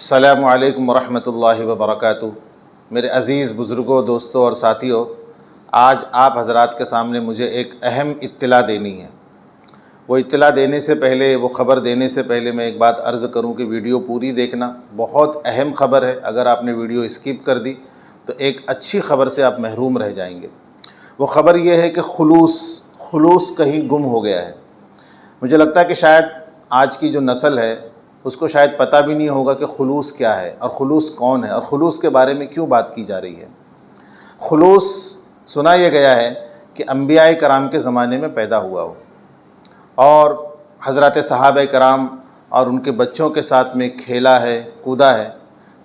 السلام علیکم ورحمۃ اللہ وبرکاتہ۔ میرے عزیز بزرگوں، دوستوں اور ساتھیوں، آج آپ حضرات کے سامنے مجھے ایک اہم اطلاع دینی ہے۔ وہ اطلاع دینے سے پہلے، وہ خبر دینے سے پہلے میں ایک بات عرض کروں کہ ویڈیو پوری دیکھنا، بہت اہم خبر ہے۔ اگر آپ نے ویڈیو اسکپ کر دی تو ایک اچھی خبر سے آپ محروم رہ جائیں گے۔ وہ خبر یہ ہے کہ خلوص کہیں گم ہو گیا ہے۔ مجھے لگتا ہے کہ شاید آج کی جو نسل ہے اس کو شاید پتہ بھی نہیں ہوگا کہ خلوص کیا ہے اور خلوص کون ہے اور خلوص کے بارے میں کیوں بات کی جا رہی ہے۔ خلوص سنا یہ گیا ہے کہ انبیاء کرام کے زمانے میں پیدا ہوا ہو اور حضرات صحابہ کرام اور ان کے بچوں کے ساتھ میں کھیلا ہے، کودا ہے،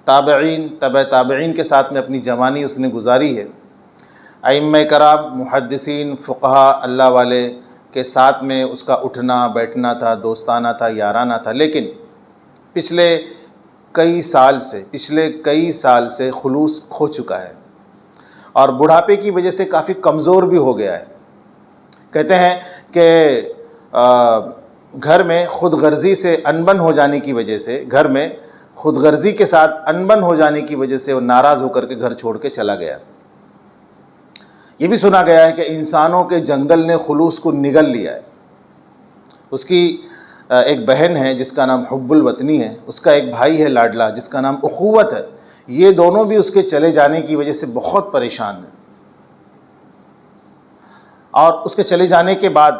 تابعین، تبع تابعین کے ساتھ میں اپنی جوانی اس نے گزاری ہے، ائمہ کرام، محدثین، فقہا، اللہ والے کے ساتھ میں اس کا اٹھنا بیٹھنا تھا، دوستانہ تھا، یارانہ تھا۔ لیکن پچھلے کئی سال سے خلوص کھو چکا ہے اور بڑھاپے کی وجہ سے کافی کمزور بھی ہو گیا ہے۔ کہتے ہیں کہ گھر میں خود غرضی سے انبن ہو جانے کی وجہ سے، گھر میں خود غرضی کے ساتھ انبن ہو جانے کی وجہ سے وہ ناراض ہو کر کے گھر چھوڑ کے چلا گیا۔ یہ بھی سنا گیا ہے کہ انسانوں کے جنگل نے خلوص کو نگل لیا ہے۔ اس کی ایک بہن ہے جس کا نام حب الوطنی ہے، اس کا ایک بھائی ہے لاڈلا جس کا نام اخوت ہے۔ یہ دونوں بھی اس کے چلے جانے کی وجہ سے بہت پریشان ہیں، اور اس کے چلے جانے کے بعد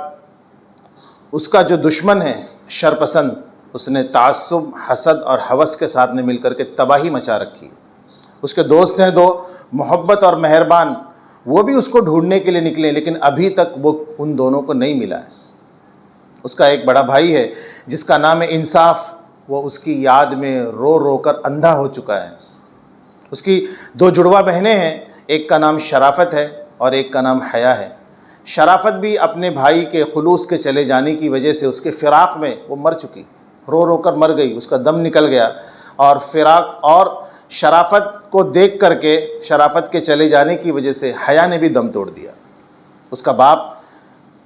اس کا جو دشمن ہے شرپسند، اس نے تعصب، حسد اور ہوس کے ساتھ نے مل کر کے تباہی مچا رکھی ہے۔ اس کے دوست ہیں دو، محبت اور مہربان، وہ بھی اس کو ڈھونڈنے کے لیے نکلے لیکن ابھی تک وہ ان دونوں کو نہیں ملا ہے۔ اس کا ایک بڑا بھائی ہے جس کا نام ہے انصاف، وہ اس کی یاد میں رو رو کر اندھا ہو چکا ہے۔ اس کی دو جڑواں بہنیں ہیں، ایک کا نام شرافت ہے اور ایک کا نام حیا ہے۔ شرافت بھی اپنے بھائی کے خلوص کے چلے جانے کی وجہ سے اس کے فراق میں وہ مر چکی، رو رو کر مر گئی، اس کا دم نکل گیا، اور فراق اور شرافت کو دیکھ کر کے، شرافت کے چلے جانے کی وجہ سے حیا نے بھی دم توڑ دیا۔ اس کا باپ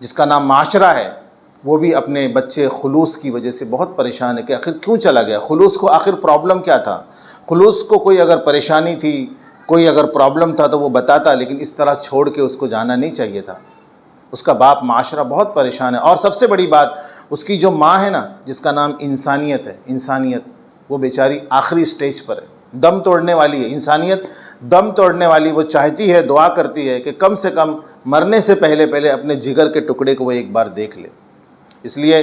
جس کا نام معاشرہ ہے، وہ بھی اپنے بچے خلوص کی وجہ سے بہت پریشان ہے کہ آخر کیوں چلا گیا، خلوص کو آخر پرابلم کیا تھا۔ خلوص کو کوئی اگر پریشانی تھی، کوئی اگر پرابلم تھا تو وہ بتاتا، لیکن اس طرح چھوڑ کے اس کو جانا نہیں چاہیے تھا۔ اس کا باپ معاشرہ بہت پریشان ہے، اور سب سے بڑی بات اس کی جو ماں ہے نا، جس کا نام انسانیت ہے، انسانیت، وہ بیچاری آخری سٹیج پر ہے، دم توڑنے والی ہے۔ انسانیت دم توڑنے والی، وہ چاہتی ہے، دعا کرتی ہے کہ کم سے کم مرنے سے پہلے اپنے جگر کے ٹکڑے کو وہ ایک بار دیکھ لے۔ اس لیے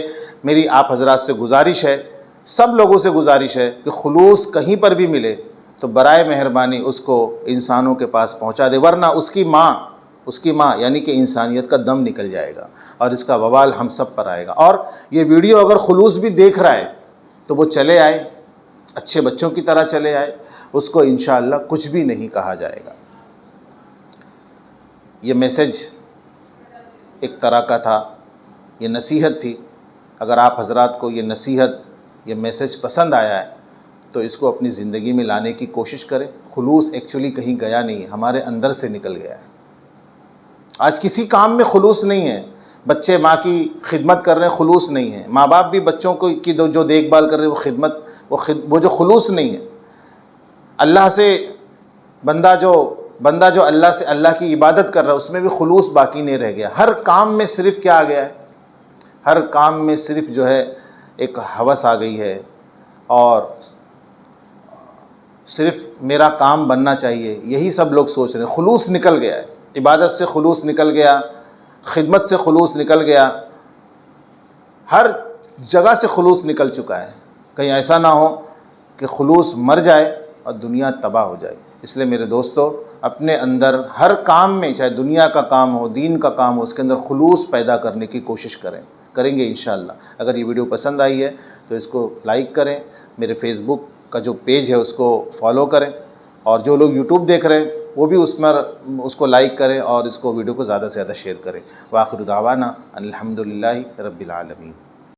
میری آپ حضرات سے گزارش ہے، سب لوگوں سے گزارش ہے کہ خلوص کہیں پر بھی ملے تو برائے مہربانی اس کو انسانوں کے پاس پہنچا دے، ورنہ اس کی ماں یعنی کہ انسانیت کا دم نکل جائے گا اور اس کا وبال ہم سب پر آئے گا۔ اور یہ ویڈیو اگر خلوص بھی دیکھ رہا ہے تو وہ چلے آئے، اچھے بچوں کی طرح چلے آئے، اس کو انشاءاللہ کچھ بھی نہیں کہا جائے گا۔ یہ میسج ایک طرح کا تھا، یہ نصیحت تھی۔ اگر آپ حضرات کو یہ نصیحت، یہ میسج پسند آیا ہے تو اس کو اپنی زندگی میں لانے کی کوشش کریں۔ خلوص ایکچولی کہیں گیا نہیں ہے، ہمارے اندر سے نکل گیا ہے۔ آج کسی کام میں خلوص نہیں ہے۔ بچے ماں کی خدمت کر رہے ہیں، خلوص نہیں ہے۔ ماں باپ بھی بچوں کی جو دیکھ بھال کر رہے ہیں، وہ جو خلوص نہیں ہے۔ اللہ سے بندہ جو اللہ کی عبادت کر رہا ہے، اس میں بھی خلوص باقی نہیں رہ گیا۔ ہر کام میں صرف کیا آ گیا ہے، ہر کام میں صرف جو ہے ایک ہوس آ گئی ہے، اور صرف میرا کام بننا چاہیے، یہی سب لوگ سوچ رہے ہیں۔ خلوص نکل گیا ہے، عبادت سے خلوص نکل گیا، خدمت سے خلوص نکل گیا، ہر جگہ سے خلوص نکل چکا ہے۔ کہیں ایسا نہ ہو کہ خلوص مر جائے اور دنیا تباہ ہو جائے۔ اس لیے میرے دوستو، اپنے اندر ہر کام میں، چاہے دنیا کا کام ہو، دین کا کام ہو، اس کے اندر خلوص پیدا کرنے کی کوشش کریں گے انشاءاللہ۔ اگر یہ ویڈیو پسند آئی ہے تو اس کو لائک کریں، میرے فیس بک کا جو پیج ہے اس کو فالو کریں، اور جو لوگ یوٹیوب دیکھ رہے ہیں وہ بھی اس کو لائک کریں اور اس کو ویڈیو کو زیادہ سے زیادہ شیئر کریں۔ وآخر دعوانا الحمدللہ رب العالمین۔